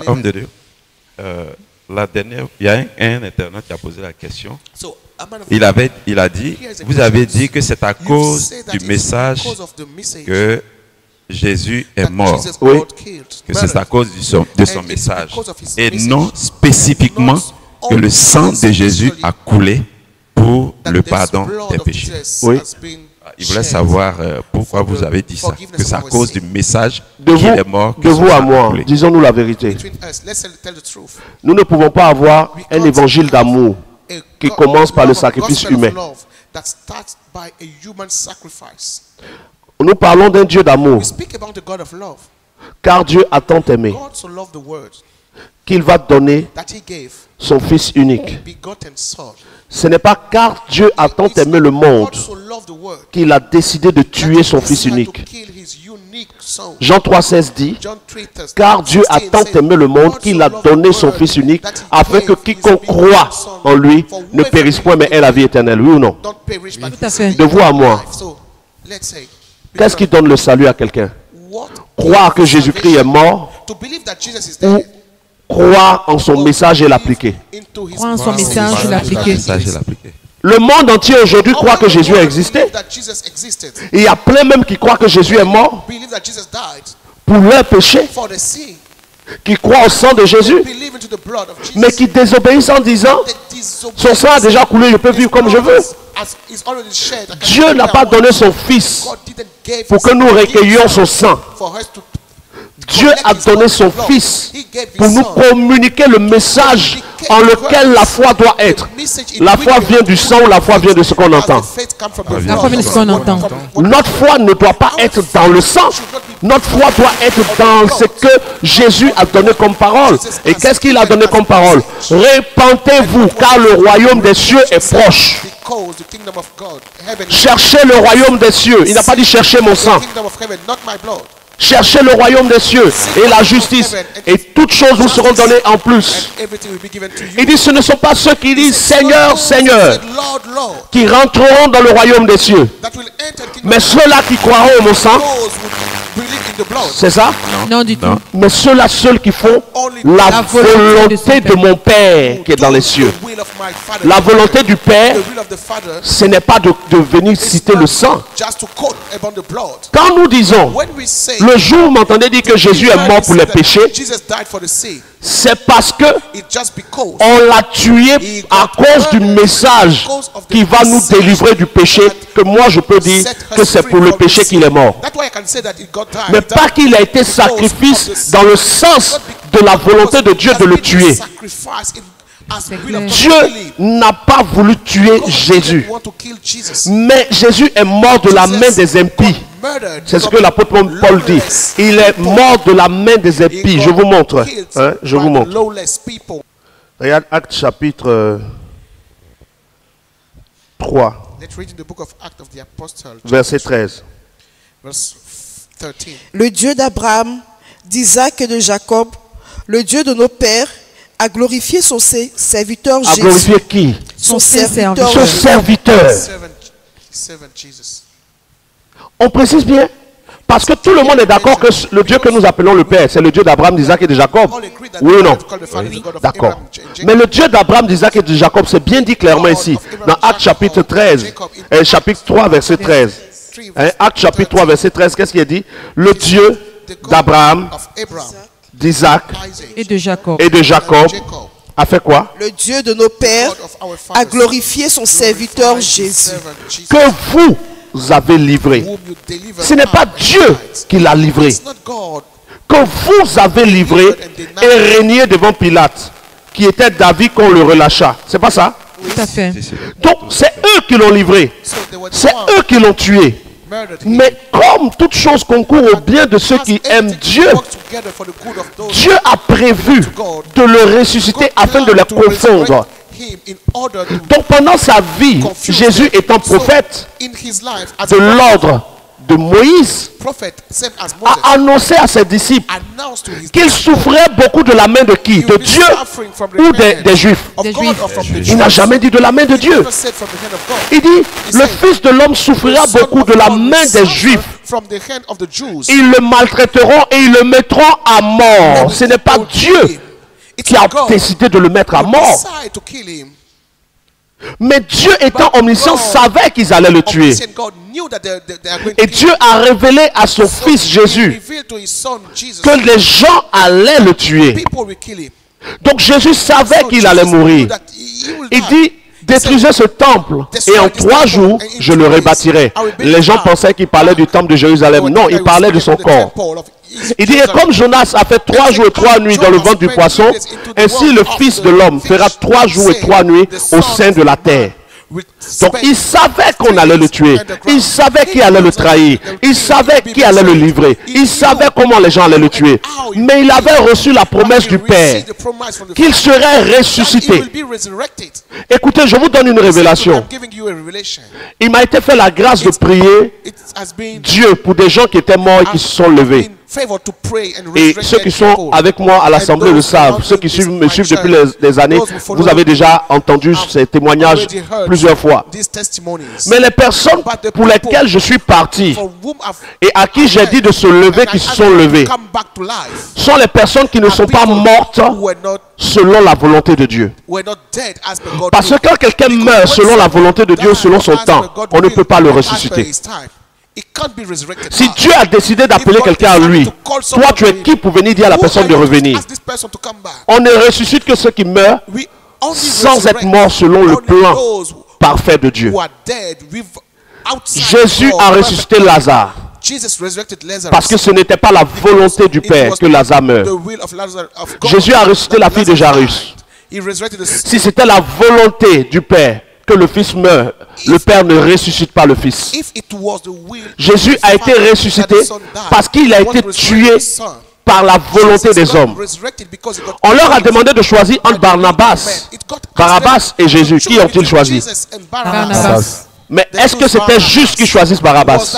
Homme de Dieu, la dernière, il y a un internaute qui a posé la question. Il a dit, vous avez dit que c'est à cause du message que Jésus est mort. Oui. Que c'est à cause de son message. Et non spécifiquement que le sang de Jésus a coulé pour le pardon des péchés. Oui. Il voulait savoir pourquoi vous avez dit ça. Que c'est à cause du message De qu'il vous, est mort. de vous à moi, disons-nous la vérité. Nous ne pouvons pas avoir un évangile d'amour qui commence par le sacrifice humain. Nous parlons d'un Dieu d'amour, car Dieu a tant aimé qu'il va donner son Fils unique. Ce n'est pas car Dieu a tant aimé le monde qu'il a décidé de tuer son Fils unique. Jean 3,16 dit, car Dieu a tant aimé le monde qu'il a donné son Fils unique afin que quiconque croit en lui ne périsse point mais ait la vie éternelle. Oui ou non? Tout à fait. De vous à moi, qu'est-ce qui donne le salut à quelqu'un? Croire que Jésus-Christ est mort ou croire en son message et l'appliquer? Croire en son message et l'appliquer. Le monde entier aujourd'hui croit que Jésus a existé. Et il y a plein même qui croient que Jésus est mort pour leur péché, qui croient au sang de Jésus, mais qui désobéissent en disant, son sang a déjà coulé, je peux vivre comme je veux. Dieu n'a pas donné son Fils pour que nous recueillions son sang. Dieu a donné son Fils pour nous communiquer le message en lequel la foi doit être. La foi vient du sang ou la foi vient de ce qu'on entend? La foi vient de ce qu'on entend. Notre foi ne doit pas être dans le sang. Notre foi doit être dans ce que Jésus a donné comme parole. Et qu'est-ce qu'il a donné comme parole? Répentez-vous car le royaume des cieux est proche. Cherchez le royaume des cieux. Il n'a pas dit chercher mon sang. Cherchez le royaume des cieux et la justice, et toutes choses vous seront données en plus. Il dit, ce ne sont pas ceux qui disent Seigneur, Seigneur qui rentreront dans le royaume des cieux, mais ceux-là qui croiront au mon sang. C'est ça? Non du tout. Mais ceux-là seuls qui font la volonté de mon Père qui est dans les cieux. La volonté du Père, ce n'est pas de venir citer le sang. Quand nous disons, le jour où vous m'entendez dire que Jésus est mort pour les péchés, c'est parce que on l'a tué à cause du message qui va nous délivrer du péché, que moi je peux dire que c'est pour le péché qu'il est mort. Mais pas qu'il a été sacrifice dans le sens de la volonté de Dieu de le tuer. Dieu n'a pas voulu tuer Jésus, mais Jésus est mort de la main des impies. C'est ce que l'apôtre Paul dit. Il est mort de la main des impies. Je vous montre. Hein? Je vous montre. Regarde Actes chapitre 3, verset 13. Le Dieu d'Abraham, d'Isaac et de Jacob, le Dieu de nos pères, a glorifié son serviteur Jésus. A glorifié qui? Son serviteur. Son serviteur. On précise bien, parce que tout le monde est d'accord que le Dieu que nous appelons le Père, c'est le Dieu d'Abraham, d'Isaac et de Jacob. Oui ou non? Oui. D'accord. Mais le Dieu d'Abraham, d'Isaac et de Jacob, c'est bien dit clairement ici, dans Actes chapitre 13, chapitre 3, verset 13. Hein? Actes chapitre 3, verset 13, qu'est-ce qu'il a dit? Le Dieu d'Abraham, d'Isaac Et de Jacob. a fait quoi? Le Dieu de nos pères a glorifié son serviteur Jésus. Que vous avez livré. Ce n'est pas Dieu qui l'a livré. Que vous avez livré et régné devant Pilate, qui était David qu'on le relâcha. C'est pas ça? Tout à fait. Donc c'est eux qui l'ont livré. C'est eux qui l'ont tué. Mais comme toute chose concourt au bien de ceux qui aiment Dieu, Dieu a prévu de le ressusciter afin de le confondre. Donc pendant sa vie, Jésus étant prophète de l'ordre de Moïse a annoncé à ses disciples qu'il souffrait beaucoup de la main de qui? De Dieu ou des Juifs? Il n'a jamais dit de la main de Dieu. Il dit, le Fils de l'homme souffrira beaucoup de la main des Juifs. Ils le maltraiteront et ils le mettront à mort. Ce n'est pas Dieu qui a décidé de le mettre à mort. Mais Dieu étant omniscient savait qu'ils allaient le tuer. Et Dieu a révélé à son fils Jésus que les gens allaient le tuer. Donc Jésus savait qu'il allait mourir. Il dit, détruisez ce temple et en 3 jours je le rebâtirai. Les gens pensaient qu'il parlait du temple de Jérusalem. Non, il parlait de son corps. Il dit, et comme Jonas a fait 3 jours et 3 nuits dans le ventre du poisson, ainsi le Fils de l'homme fera 3 jours et 3 nuits au sein de la terre. Donc il savait qu'on allait le tuer. Il savait qui allait le trahir. Il savait qui allait le livrer. Il savait comment les gens allaient le tuer. Mais il avait reçu la promesse du Père qu'il serait ressuscité. Écoutez, je vous donne une révélation. Il m'a été fait la grâce de prier Dieu pour des gens qui étaient morts et qui se sont levés. Et ceux qui sont avec moi à l'assemblée le savent. Ceux qui me suivent depuis des années, vous avez déjà entendu ces témoignages plusieurs fois. Mais les personnes pour lesquelles je suis parti et à qui j'ai dit de se lever, qui se sont levées, sont les personnes qui ne sont pas mortes selon la volonté de Dieu. Parce que quand quelqu'un meurt selon la volonté de Dieu, selon son temps, on ne peut pas le ressusciter. Si Dieu a décidé d'appeler quelqu'un à lui, toi tu es qui pour venir dire à la personne de revenir? On ne ressuscite que ceux qui meurent sans être morts selon le plan parfait de Dieu. Jésus a ressuscité Lazare parce que ce n'était pas la volonté du Père que Lazare meure. Jésus a ressuscité la fille de Jairus. Si c'était la volonté du Père que le Fils meurt, le Père ne ressuscite pas le Fils. Jésus a été ressuscité parce qu'il a été tué par la volonté des hommes. On leur a demandé de choisir entre Barabbas et Jésus. Qui ont-ils choisi? Barabbas. Mais est-ce que c'était juste qu'ils choisissent Barabbas?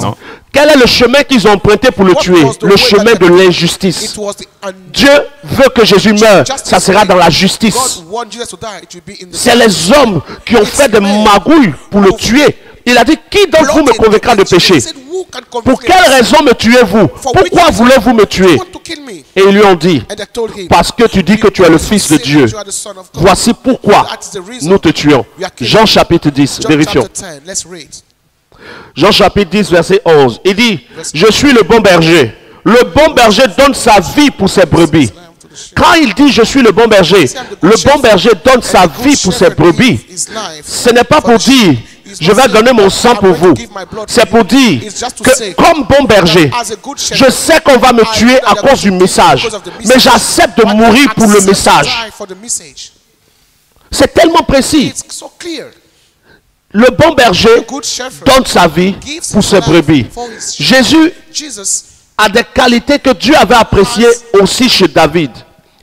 Non. Quel est le chemin qu'ils ont emprunté pour le tuer? Le chemin de l'injustice. Dieu veut que Jésus meure. Ça sera dans la justice. C'est les hommes qui ont fait des magouilles pour le tuer. Il a dit, qui d'entre vous me convaincra de péché? Pour quelle raison me tuez-vous? Pourquoi voulez-vous me tuer? Et ils lui ont dit, parce que tu dis que tu es le Fils de Dieu. Voici pourquoi nous te tuons. Jean chapitre 10, vérifions. Jean chapitre 10, verset 11. Il dit, je suis le bon berger. Le bon berger donne sa vie pour ses brebis. Quand il dit je suis le bon berger donne sa vie pour ses brebis. Ce n'est pas pour dire je vais donner mon sang pour vous. C'est pour dire que comme bon berger, je sais qu'on va me tuer à cause du message, mais j'accepte de mourir pour le message. C'est tellement précis. Le bon berger donne sa vie pour ses brebis. Jésus a des qualités que Dieu avait appréciées aussi chez David.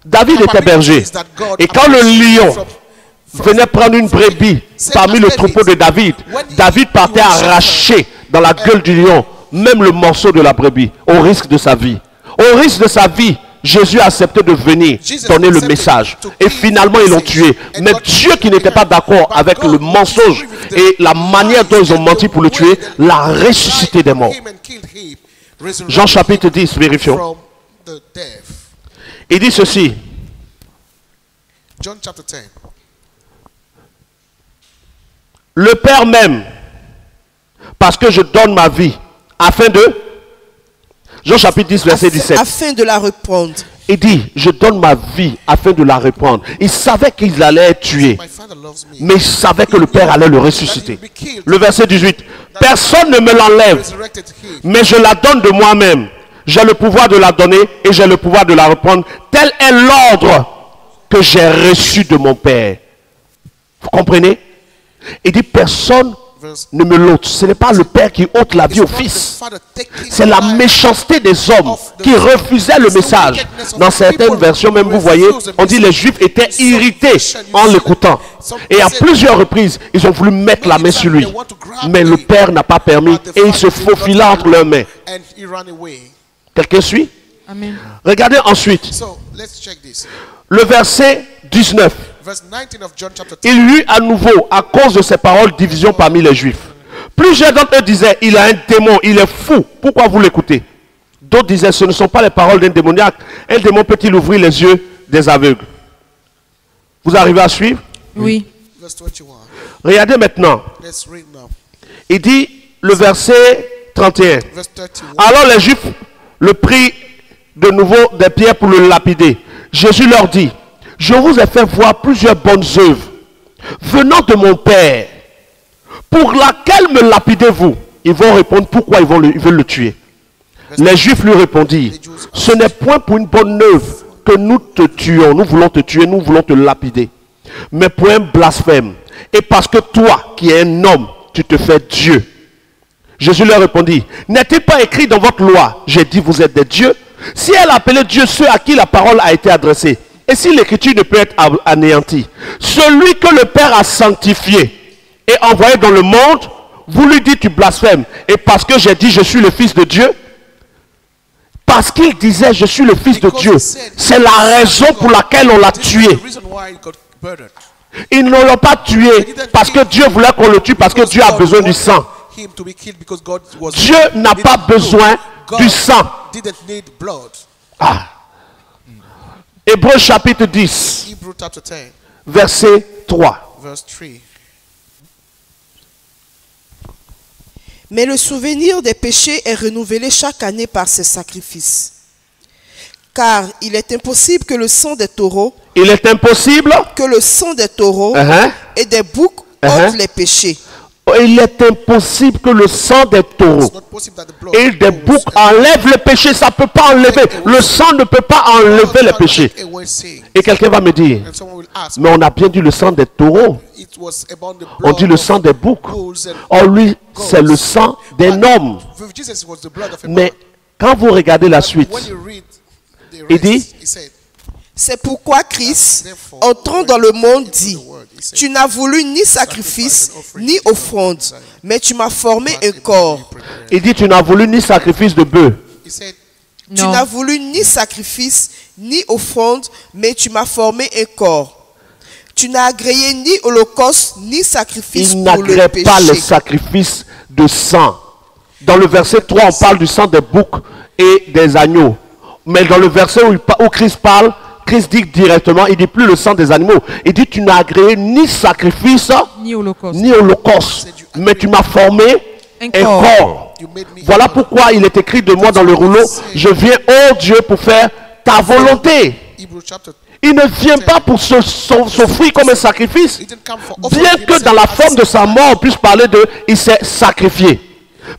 David était berger. Et quand le lion venait prendre une brebis parmi le troupeau de David, David partait arracher dans la gueule du lion même le morceau de la brebis au risque de sa vie. Au risque de sa vie, Jésus a accepté de venir donner le message. Et finalement, ils l'ont tué. Mais Dieu, qui n'était pas d'accord avec le mensonge et la manière dont ils ont menti pour le tuer, l'a ressuscité des morts. Jean chapitre 10, vérifions. Il dit ceci. Le Père m'aime parce que je donne ma vie afin de... Jean chapitre 10, verset 17. Afin de la reprendre. Il dit, je donne ma vie afin de la reprendre. Il savait qu'ils allaient être tués, mais il savait que le Père allait le ressusciter. Le verset 18. Personne ne me l'enlève, mais je la donne de moi-même. J'ai le pouvoir de la donner et j'ai le pouvoir de la reprendre. Tel est l'ordre que j'ai reçu de mon Père. Vous comprenez? Il dit, personne ne me l'ôte. Ce n'est pas le Père qui ôte la vie au Fils. C'est la méchanceté des hommes qui refusaient le message. Dans certaines versions, même vous voyez, on dit les Juifs étaient irrités en l'écoutant. Et à plusieurs reprises, ils ont voulu mettre la main sur lui. Mais le Père n'a pas permis et il se faufila entre leurs mains. Quelqu'un suit? Amen. Regardez ensuite le verset 19. Il y eut à nouveau, à cause de ces paroles, division parmi les Juifs. Plusieurs d'entre eux disaient, il a un démon, il est fou. Pourquoi vous l'écoutez? D'autres disaient, ce ne sont pas les paroles d'un démoniaque. Un démon peut-il ouvrir les yeux des aveugles? Vous arrivez à suivre? Oui. Regardez maintenant. Il dit, le verset 31. Alors les Juifs le prirent de nouveau des pierres pour le lapider. Jésus leur dit, je vous ai fait voir plusieurs bonnes œuvres venant de mon Père. Pour laquelle me lapidez-vous? Ils vont répondre pourquoi ils veulent le tuer. Les Juifs lui répondirent, ce n'est point pour une bonne œuvre que nous te tuons. Nous voulons te tuer, nous voulons te lapider. Mais pour un blasphème. Et parce que toi, qui es un homme, tu te fais Dieu. Jésus leur répondit, n'est-il pas écrit dans votre loi, j'ai dit vous êtes des dieux? Si elle appelait Dieu ceux à qui la parole a été adressée, et si l'écriture ne peut être anéantie, celui que le Père a sanctifié et envoyé dans le monde, vous lui dites tu blasphèmes. Et parce que j'ai dit je suis le Fils de Dieu, parce qu'il disait je suis le Fils de Dieu, c'est la raison pour laquelle on l'a tué. Ils ne l'ont pas tué parce que Dieu voulait qu'on le tue, parce que Dieu a besoin du sang. Dieu n'a pas besoin du sang. Ah. Hébreux chapitre 10, verset 3. Mais le souvenir des péchés est renouvelé chaque année par ces sacrifices. Car il est impossible que le sang des taureaux, et des boucs ôtent les péchés. Il est impossible que le sang des taureaux et des boucs enlève le péché. Ça ne peut pas enlever. Le sang ne peut pas enlever les péchés. Et quelqu'un va me dire, mais on a bien dit le sang des taureaux. On dit le sang des boucs. Or lui, c'est le sang d'un homme. Mais quand vous regardez la suite, il dit, c'est pourquoi Christ, entrant dans le monde, dit, tu n'as voulu ni sacrifice, ni offrande, mais tu m'as formé un corps. Il dit, tu n'as voulu ni sacrifice de bœuf. Tu n'as voulu ni sacrifice, ni offrande, mais tu m'as formé un corps. Tu n'as agréé ni holocauste, ni sacrifice pour le péché. Il n'agrée pas les sacrifices de sang. Dans le verset 3, on parle du sang des boucs et des agneaux. Mais dans le verset où Christ parle, Christ dit directement, il dit plus le sang des animaux. Il dit tu n'as agréé ni sacrifice, ni holocauste. Mais tu m'as formé un corps. Voilà pourquoi il est écrit de moi dans le rouleau, je viens, ô Dieu, pour faire ta volonté. Il ne vient pas pour s'offrir comme un sacrifice. Bien que dans la forme de sa mort, on puisse parler de, il s'est sacrifié.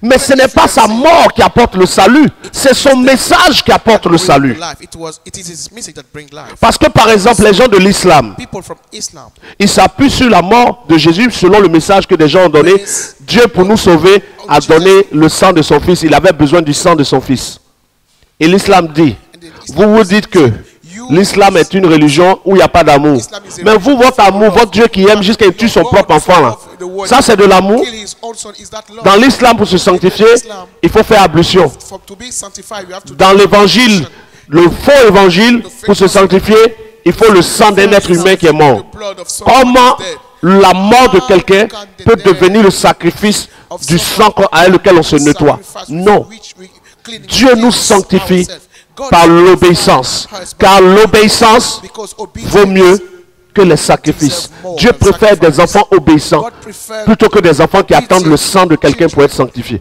Mais ce n'est pas sa mort qui apporte le salut, c'est son message qui apporte le salut. Parce que par exemple, les gens de l'islam, ils s'appuient sur la mort de Jésus selon le message que des gens ont donné. Dieu, pour nous sauver, a donné le sang de son fils. Il avait besoin du sang de son fils. Et l'islam dit, vous dites que l'islam est une religion où il n'y a pas d'amour. Mais vous, votre amour, votre Dieu qui aime jusqu'à tuer son propre enfant, là, ça c'est de l'amour. Dans l'islam, pour se sanctifier, il faut faire ablution. Dans l'évangile, le faux évangile, pour se sanctifier, il faut le sang d'un être humain qui est mort. Comment la mort de quelqu'un peut devenir le sacrifice du sang avec lequel on se nettoie? Non. Dieu nous sanctifie par l'obéissance, car l'obéissance vaut mieux que les sacrifices. Dieu préfère des enfants obéissants plutôt que des enfants qui attendent le sang de quelqu'un pour être sanctifiés.